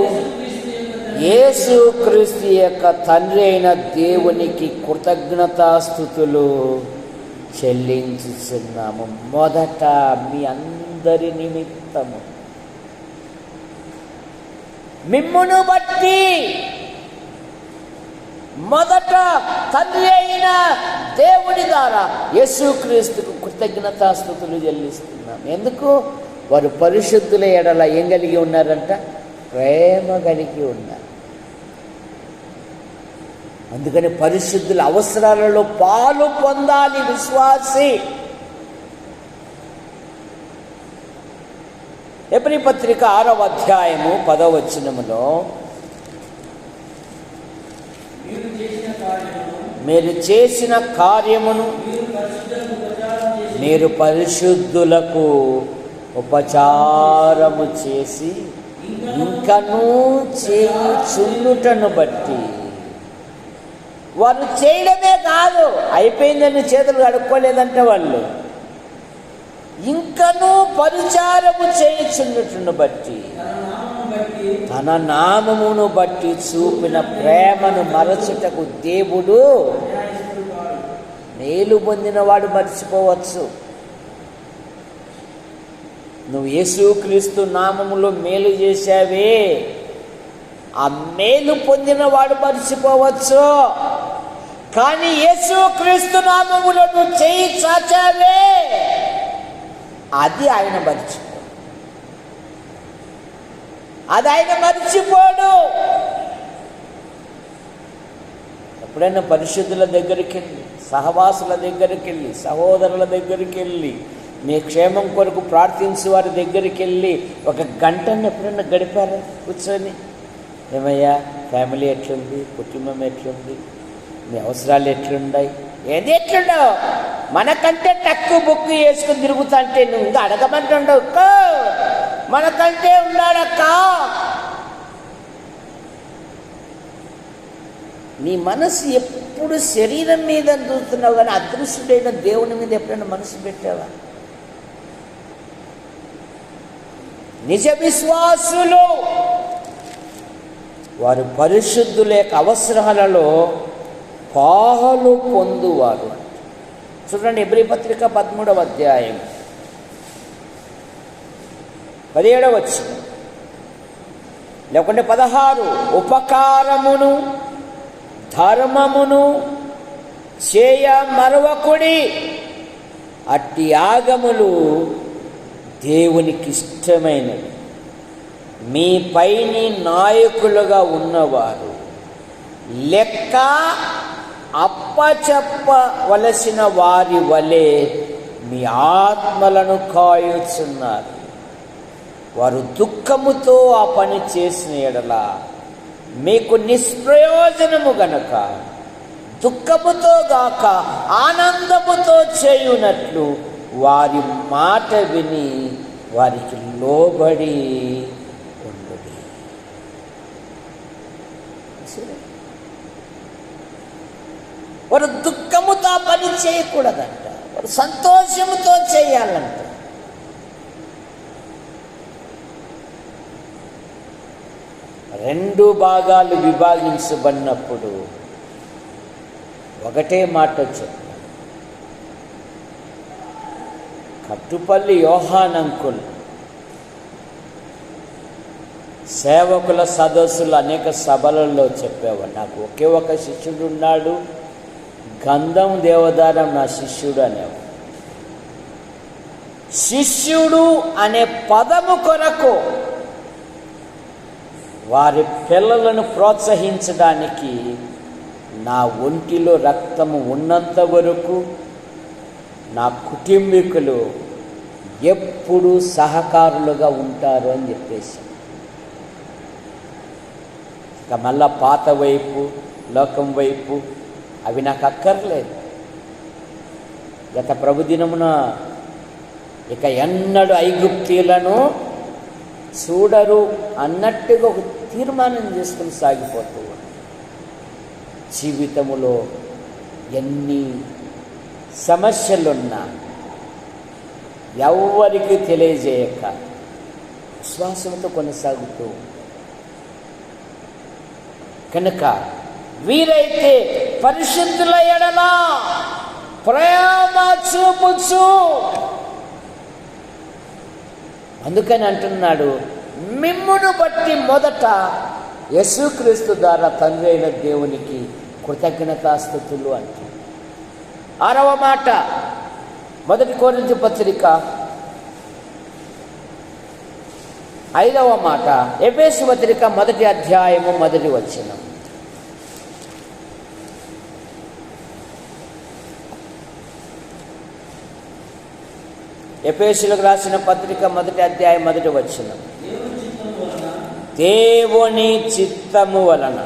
యేసుక్రీస్తు యొక్క తండ్రి అయిన దేవునికి కృతజ్ఞతాస్తుతులు చెల్లించుచున్నాము. మొదట మీ అందరి నిమిత్తము, మిమ్మును బట్టి మొదట తండ్రి అయిన దేవుని ద్వారా యేసుక్రీస్తుకు కృతజ్ఞతాస్తుతులు చెల్లిస్తున్నాం. ఎందుకు? వారు పరిశుద్ధుల ఎడల ఏం కలిగి ఉన్నారంట? ప్రేమ కలిగి ఉన్నారు. అందుకని పరిశుద్ధుల అవసరాలలో పాలు పొందాలి విశ్వాసి. ఎబ్రీ పత్రిక 6వ అధ్యాయము 10వ వచనములో, మీరు చేసిన కార్యమును మీరు పరిశుద్ధులకు ఉపచారము చేసి ఇంకనూ చేయుచుండుటను బట్టి, వారు చేయడమే కాదు, అయిపోయిందని చేతులు కడుక్కోలేదంటే వాళ్ళు, ఇంకనూ పరిచారము చేయుచుండుటను బట్టి, తన నామమును బట్టి చూపిన ప్రేమను మరచుటకు దేవుడు మేలు పొందినవాడు మర్చిపోవచ్చు. నువ్వు యేసుక్రీస్తు నామములో మేలు చేశావే, ఆ మేలు పొందినవాడు మర్చిపోవచ్చు. కానీ యేసుక్రీస్తు నామములో నువ్వు చేయి చాచావే, అది ఆయన మర్చిపో, అది ఆయన మర్చిపోడు. ఎప్పుడైనా పరిశుద్ధుల దగ్గరికి వెళ్ళి, సహవాసుల దగ్గరికి వెళ్ళి, సహోదరుల దగ్గరికి వెళ్ళి, మీ క్షేమం కొరకు ప్రార్థించే వారి దగ్గరికి వెళ్ళి 1 గంటను ఎప్పుడైనా గడిపారా కూర్చొని? ఏమయ్యా ఫ్యామిలీ ఎట్లుంది, కుటుంబం ఎట్లుంది, మీ అవసరాలు ఎట్లున్నాయి, ఏది ఎట్లుండవు? మనకంటే టక్కు బుక్కు వేసుకుని తిరుగుతా అంటే నువ్వు ఇంకా అడగమంటుండవు. మనకంటే ఉన్నాడక్క. నీ మనసు ఎప్పుడు శరీరం మీద చూస్తున్నావు, కానీ అదృష్టుడైన దేవుని మీద ఎప్పుడైనా మనసు పెట్టావా? నిజ విశ్వాసులు వారు పరిశుద్ధుల యొక్క అవసరాలలో పాలు పొందువారు. చూడండి ఎబ్రీ పత్రిక 13వ అధ్యాయం 17వ వచనం, లేకుంటే 16, ఉపకారమును ధర్మమును చేయ మరవకుడి, అట్టి యాగములు దేవునికి ఇష్టమైనవి. మీ పైని నాయకులుగా ఉన్నవారు లెక్క అప్పచెప్పవలసిన వారి వలె మీ ఆత్మలను కాయుచున్నారు. వారు దుఃఖముతో ఆ పని చేసిన ఎడల మీకు నిష్ప్రయోజనము గనక దుఃఖముతో గాక ఆనందముతో చేయునట్లు వారి మాట విని వారికి లోబడి ఉండుడి. వారు దుఃఖముతో పని చేయకూడదంట, వారు సంతోషముతో చేయాలంట. రెండు భాగాలు విభాగించబడినప్పుడు ఒకటే మాట చెప్పారు. కట్టుపల్లి యోహాన్ అంకుల్ సేవకుల సదస్సులు అనేక సభలలో చెప్పేవాడు. నాకు ఒకే ఒక శిష్యుడు ఉన్నాడు, గంధం దేవదారం నా శిష్యుడు అనేవాడు. శిష్యుడు అనే పదము కొరకు వారి పిల్లలను ప్రోత్సహించడానికి నా ఒంటిలో రక్తము ఉన్నంత వరకు నా కుటుంబీకులు ఎప్పుడు సహకారులుగా ఉంటారు అని చెప్పేసి, ఇక మళ్ళా పాత వైపు లోకం వైపు అవి నాకు అక్కర్లేదు. గత ప్రభుదినమున ఇక ఎన్నడూ ఐగుప్తీయులను చూడరు అన్నట్టుగా ఒక తీర్మానం చేసుకుని సాగిపోతూ ఉన్నారు. జీవితంలో ఎన్ని సమస్యలున్నా ఎవరికి తెలియజేయక విశ్వాసంతో కొనసాగుతూ కనుక వీరైతే పరిశుద్ధుల ఎడల ప్రేమ చూపుచు, అందుకని అంటున్నాడు, మిమ్మును బట్టి మొదట యేసుక్రీస్తు ద్వారా తండ్రి అయిన దేవునికి కృతజ్ఞతాస్తుతులు అంటారు. 6వ మాట, 1 కొరింథీ పత్రిక 5వ మాట, ఎఫెసు పత్రిక 1వ అధ్యాయము 1వ వచనం. ఎఫెసులకు రాసిన పత్రిక 1వ అధ్యాయం 1వ వచనం. దేవుని చిత్తము వలన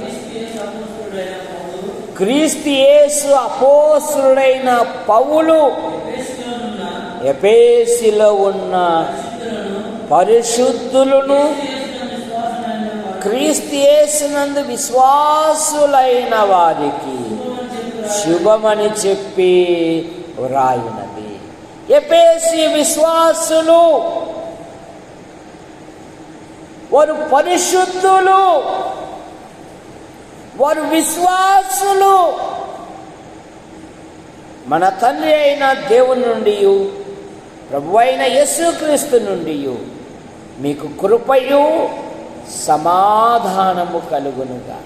క్రీస్తు యేసు అపోస్తలుడైన పౌలు ఎఫెసులో ఉన్న పరిశుద్ధులను క్రీస్తు యేసునందు విశ్వాసులైన వారికి శుభమని చెప్పి వ్రాయినది. ఎఫెసు విశ్వాసులు వారు పరిశుద్ధులు, వారు విశ్వాసులు. మన తండ్రి అయిన దేవుని నుండి, ప్రభు అయిన యేసుక్రీస్తు నుండి మీకు కృపయు సమాధానము కలుగునుగా.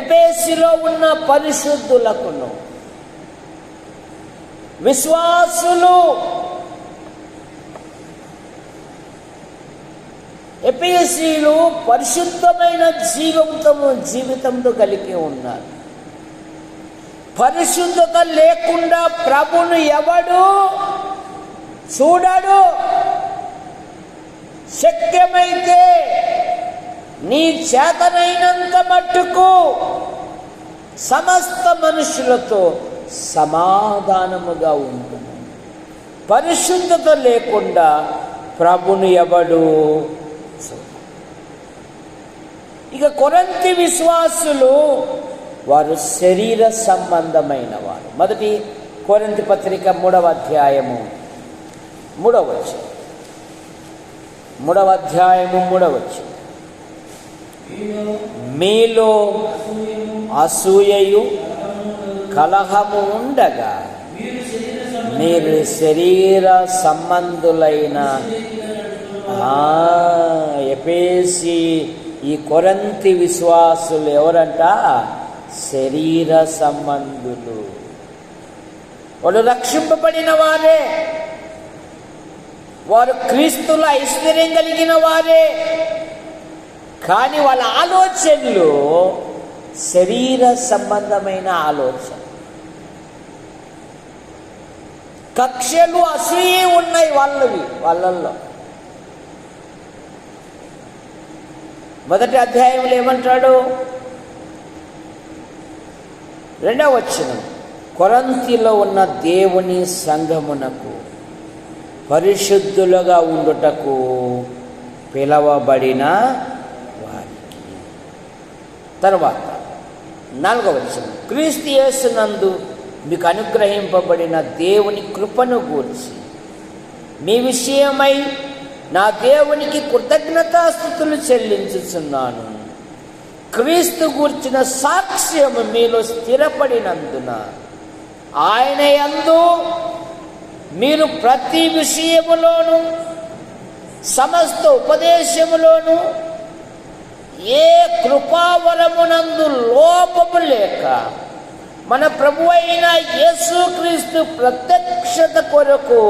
ఎఫెసులో ఉన్న పరిశుద్ధులకును విశ్వాసులు, ఎఫెసీయులు పరిశుద్ధమైన జీవితంతో కలిగి ఉన్నారు. పరిశుద్ధత లేకుండా ప్రభును ఎవడు చూడడు. శక్యమైతే నీ చేతనైనంత మట్టుకు సమస్త మనుషులతో సమాధానముగా ఉంటుంది. పరిశుద్ధత లేకుండా ప్రభును ఎవడు. ఇక కొరింథీ విశ్వాసులు వారు శరీర సంబంధమైన వారు. 1 కొరింథీ పత్రిక 3వ అధ్యాయము 3వ వచనం. 3వ అధ్యాయము 3వ వచనం. మీలో అసూయయు కలహము ఉండగా మీరు శరీర సంబంధులైన ఎఫెసీ ఈ కొరింథీ విశ్వాసులు ఎవరంట? శరీర సంబంధులు. వాళ్ళు రక్షింపబడిన వారే, వారు క్రీస్తుల ఐశ్వర్యం కలిగిన వారే. కానీ వాళ్ళ ఆలోచనలు శరీర సంబంధమైన ఆలోచన. కక్షలు, అసూయ ఉన్నాయి వాళ్ళల్లో. 1వ అధ్యాయంలో ఏమంటాడు? 2వ వచనం, కొరింథీలో ఉన్న దేవుని సంఘమునకు పరిశుద్ధులుగా ఉండుటకు పిలవబడిన వారికి. తర్వాత 4వ వచనం, క్రీస్తు యేసునందు మీకు అనుగ్రహింపబడిన దేవుని కృపను గూర్చి మీ విషయమై నా దేవునికి కృతజ్ఞతాస్తుతులు చెల్లించుచున్నాను. క్రీస్తు గూర్చిన సాక్ష్యము మీలో స్థిరపడినందున ఆయన యందు మీరు ప్రతి విషయములోను సమస్త ఉపదేశములోను ఏ కృపావరమునందు లోపము లేక మన ప్రభు అయిన యేసుక్రీస్తు ప్రత్యక్షత కొరకు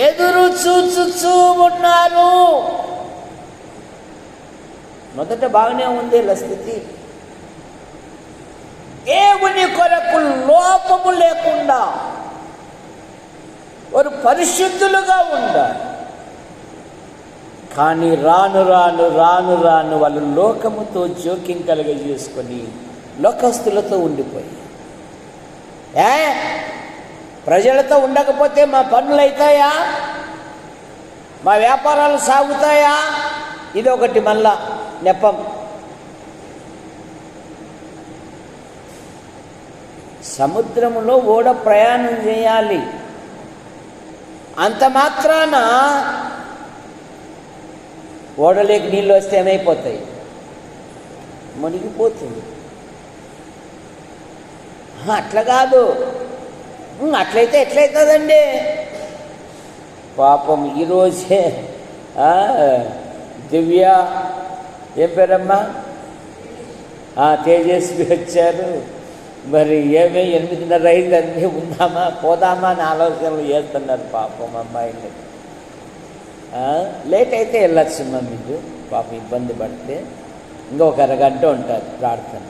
ఎదురు చూచుచూ ఉన్నారు. మొదట బాగానే ఉంది ఇలా స్థితి. దేవుని కొరకు లోపము లేకుండా వారు పరిశుద్ధులుగా ఉండాలి. కానీ రాను రాను రాను రాను వాళ్ళు లోకముతో జోక్యం కలుగజేసుకొని లోకస్తులతో ఉండిపోయి, ప్రజలతో ఉండకపోతే మా పనులు అవుతాయా? మా వ్యాపారాలు సాగుతాయా? ఇదొకటి మళ్ళా నెపం. సముద్రములో ఓడ ప్రయాణం చేయాలి, అంత మాత్రాన ఓడలేకి నీళ్ళు వస్తే ఏమైపోతాయి? మునిగిపోతుంది. అట్లా కాదు. అట్లయితే ఎట్లయితుందండి? పాపం ఈరోజే దివ్య, ఏం పేరమ్మా, తేజస్వి వచ్చారు. మరి 8:30 అయిందండి, ఉందామా పోదామా అని ఆలోచనలు చేస్తున్నారు పాపం అమ్మాయిలు. లేట్ అయితే వెళ్ళచ్చు మీరు, పాపం ఇబ్బంది పడితే ఇంకొక అరగంట ఉంటుంది ప్రార్థన.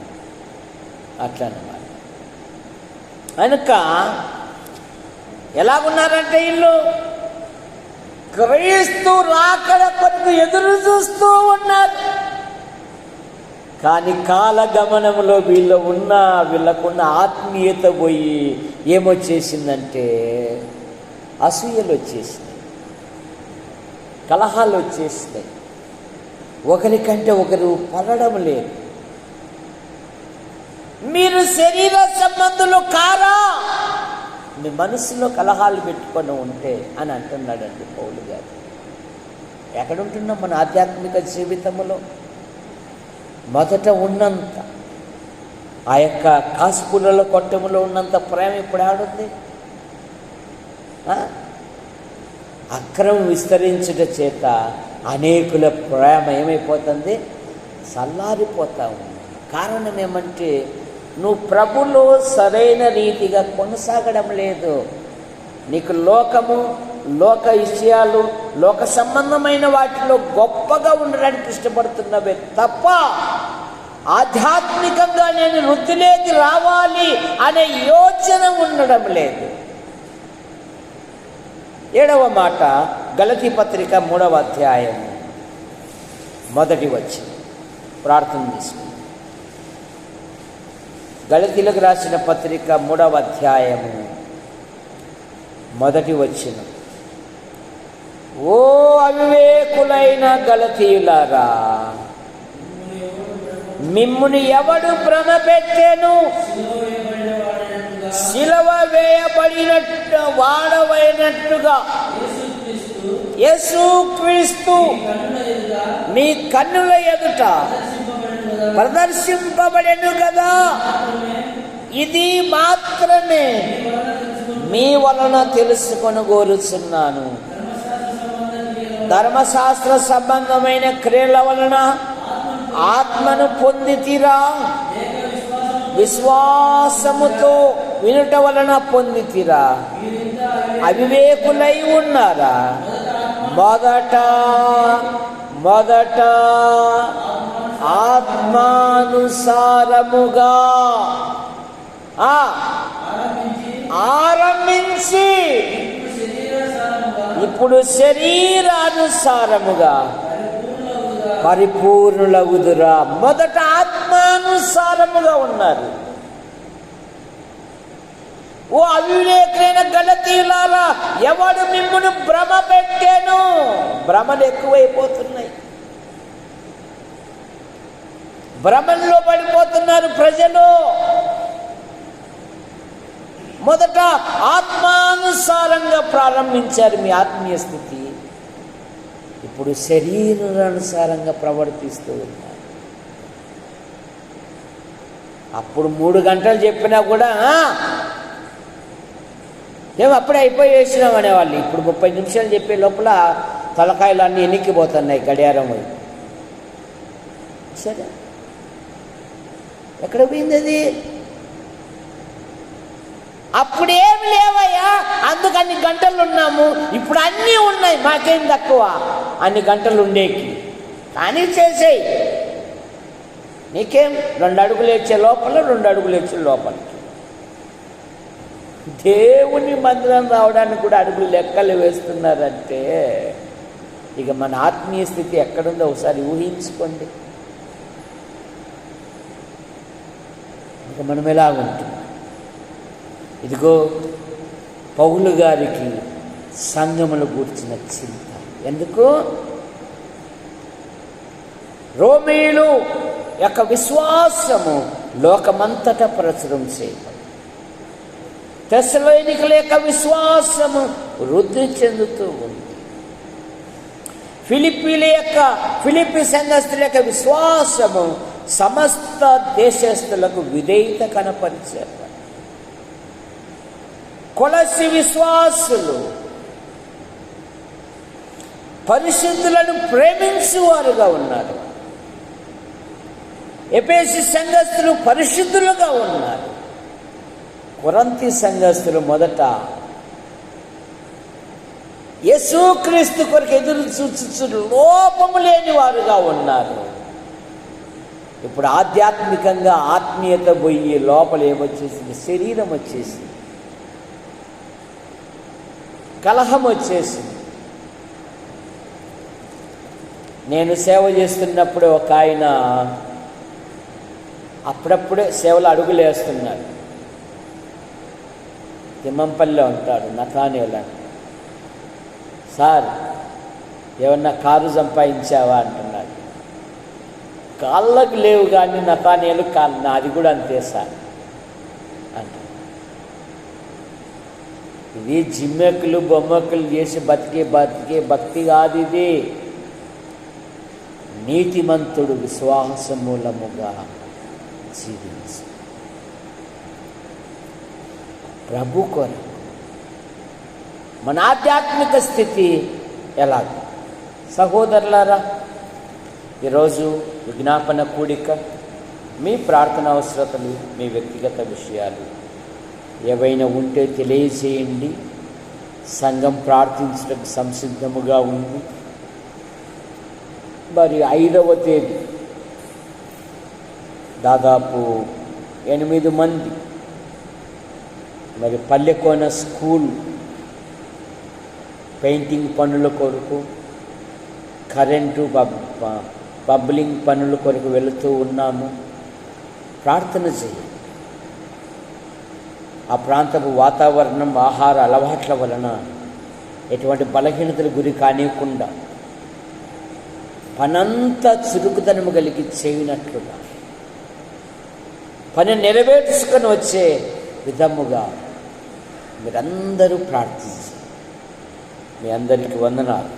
అట్లా అన్నమాట. కనుక ఎలాగున్నారంటే వీళ్ళు క్రీస్తు రాకడ కొరకు ఎదురు చూస్తూ ఉన్నారు. కానీ కాలగమనంలో వీళ్ళకున్న ఆత్మీయత పోయి ఏమొచ్చేసిందంటే అసూయలు వచ్చేసినాయి, కలహాలు వచ్చేసినాయి, ఒకరికంటే ఒకరు పడడం లేదు. మీరు శరీర సంబంధులు కారా, మీ మనసులో కలహాలు పెట్టుకొని ఉంటే అని అంటున్నాడండి పౌలు గారు. ఎక్కడుంటున్నాం మన ఆధ్యాత్మిక జీవితంలో? మొదట ఉన్నంత ఆ యొక్క కాసుపుల్ల కొట్టములో ఉన్నంత ప్రేమ ఇప్పుడు ఆడుంది. అక్రమం విస్తరించుట చేత అనేకుల ప్రేమ ఏమైపోతుంది? చల్లారిపోతా ఉంది. కారణం ఏమంటే నువ్వు ప్రభులో సరైన రీతిగా కొనసాగడం లేదు. నీకు లోకము, లోక విషయాలు, లోక సంబంధమైన వాటిలో గొప్పగా ఉండడానికి ఇష్టపడుతున్నవే తప్ప ఆధ్యాత్మికంగా నేను వృద్ధిలోకి రావాలి అనే యోచన ఉండడం లేదు. 7వ మాట, గలతీ పత్రిక 3వ అధ్యాయం 1వ వచనం. ప్రార్థన చేసుకుందాం. గలతీలకు రాసిన పత్రిక 3వ అధ్యాయము 1వ వచనం. ఓ అవివేకులైన గలతీయులారా, మిమ్ముని ఎవడు భ్రమ పెట్టెను? శిలువ వేయబడినట్టు వాడవైనట్టుగా యేసుక్రీస్తు మీ కన్నుల ఎదుట ప్రదర్శింపబడెను కదా. ఇది మాత్రమే మీ వలన తెలుసుకొనగోరుచున్నాను. ధర్మశాస్త్ర సంబంధమైన క్రియల వలన ఆత్మను పొందితిరా, విశ్వాసముతో వినుట వలన పొందితిరా? అవివేకులై ఉన్నారా? మొదట ఆత్మానుసారముగా ఆరంభించి ఇప్పుడు శరీరానుసారముగా పరిపూర్ణులగుదురా. మొదట ఆత్మానుసారముగా ఉన్నారు. ఓ అవివేకైన గలతీయులారా, ఎవడు మిమ్మును భ్రమ పెట్టాను? భ్రమలు ఎక్కువైపోతున్నాయి, భ్రమల్లో పడిపోతున్నారు ప్రజలు. మొదట ఆత్మానుసారంగా ప్రారంభించారు మీ ఆత్మీయ స్థితి, ఇప్పుడు శరీరానుసారంగా ప్రవర్తిస్తూ ఉన్నారు. అప్పుడు 3 గంటలు చెప్పినా కూడా మేము అప్పుడే అయిపోయేసినాం అనేవాళ్ళు. ఇప్పుడు 30 నిమిషాలు చెప్పే లోపల తలకాయలు అన్నీ ఎన్నికిపోతున్నాయి గడియారం. సరే, ఎక్కడ పోయింది అది? అప్పుడేమి లేవయ్యా, అందుకు అన్ని గంటలు ఉన్నాము. ఇప్పుడు అన్నీ ఉన్నాయి, మాకేం తక్కువ అన్ని గంటలు ఉండేకి. కానీ చేసేయి, నీకేం 2 అడుగులు వేసే లోపల 2 అడుగులు వేసే లోపలికి. దేవుని మందిరం రావడానికి కూడా అడుగులు లెక్కలు వేస్తున్నారంటే ఇక మన ఆత్మీయ స్థితి ఎక్కడుందో ఒకసారి ఊహించుకోండి. ఇక మనం ఎలాగుంటుంది? ఇదిగో పౌలు గారికి సంఘములు కూర్చిన చింత. ఎందుకు? రోమీయులు యొక్క విశ్వాసము లోకమంతటా ప్రచురం చేయబడింది. తెస్సలోనికల యొక్క విశ్వాసము వృద్ధి చెందుతూ ఉంది. ఫిలిప్పి సంఘస్థుల యొక్క విశ్వాసము సమస్త దేశస్థులకు విధేయత కనపరిచారు. కొలసి విశ్వాసులు పరిశుద్ధులను ప్రేమించువారుగా ఉన్నారు. ఎఫెసు సంఘస్థులు పరిశుద్ధులుగా ఉన్నారు. కొరింథీ సంఘస్థులు మొదట యేసుక్రీస్తు కొరకు ఎదురు చూచు లోపము లేని వారుగా ఉన్నారు. ఇప్పుడు ఆధ్యాత్మికంగా ఆత్మీయత పోయి లోపల ఏమొచ్చేసింది? శరీరం వచ్చేసింది, కలహం వచ్చేసింది. నేను సేవ చేస్తున్నప్పుడు ఒక ఆయన అప్పుడప్పుడే సేవలు అడుగులేస్తున్నాడు. తిమ్మంపల్లిలో ఉంటాడు, నతానేలా. సార్, ఏమన్నా కారు సంపాదించావా అంటున్నాడు. కాళ్ళకు లేవు కానీ నతానేలు కాళ్ళు, నాది కూడా అంతే సార్ అంట. ఇది జిమ్మెక్కులు బొమ్మక్కులు చేసి బతికే భక్తి కాదు ఇది. నీతిమంతుడు విశ్వాస మూలముగా జీవించు. ప్రభు కొరకు మన ఆధ్యాత్మిక స్థితి ఎలాగ? సహోదరులారా, ఈరోజు విజ్ఞాపన కూడిక, మీ ప్రార్థన అవసరతలు, మీ వ్యక్తిగత విషయాలు ఏవైనా ఉంటే తెలియజేయండి. సంఘం ప్రార్థించడానికి సంసిద్ధముగా ఉంది. మరి 5వ తేదీ దాదాపు 8 మంది మరి పల్లెకోన స్కూల్ పెయింటింగ్ పనుల కొరకు, కరెంటు పబ్లింగ్ పనుల కొరకు వెళుతూ ఉన్నాము. ప్రార్థన చేయండి. ఆ ప్రాంతపు వాతావరణం, ఆహార అలవాట్ల వలన ఎటువంటి బలహీనతలు గురి కానివ్వకుండా పనంతా చురుకుదనము కలిగి చేయనట్లుగా, పని నెరవేర్చుకొని వచ్చే విధముగా మీరందరూ ప్రార్థించండి. మీ అందరికీ వందనాలు.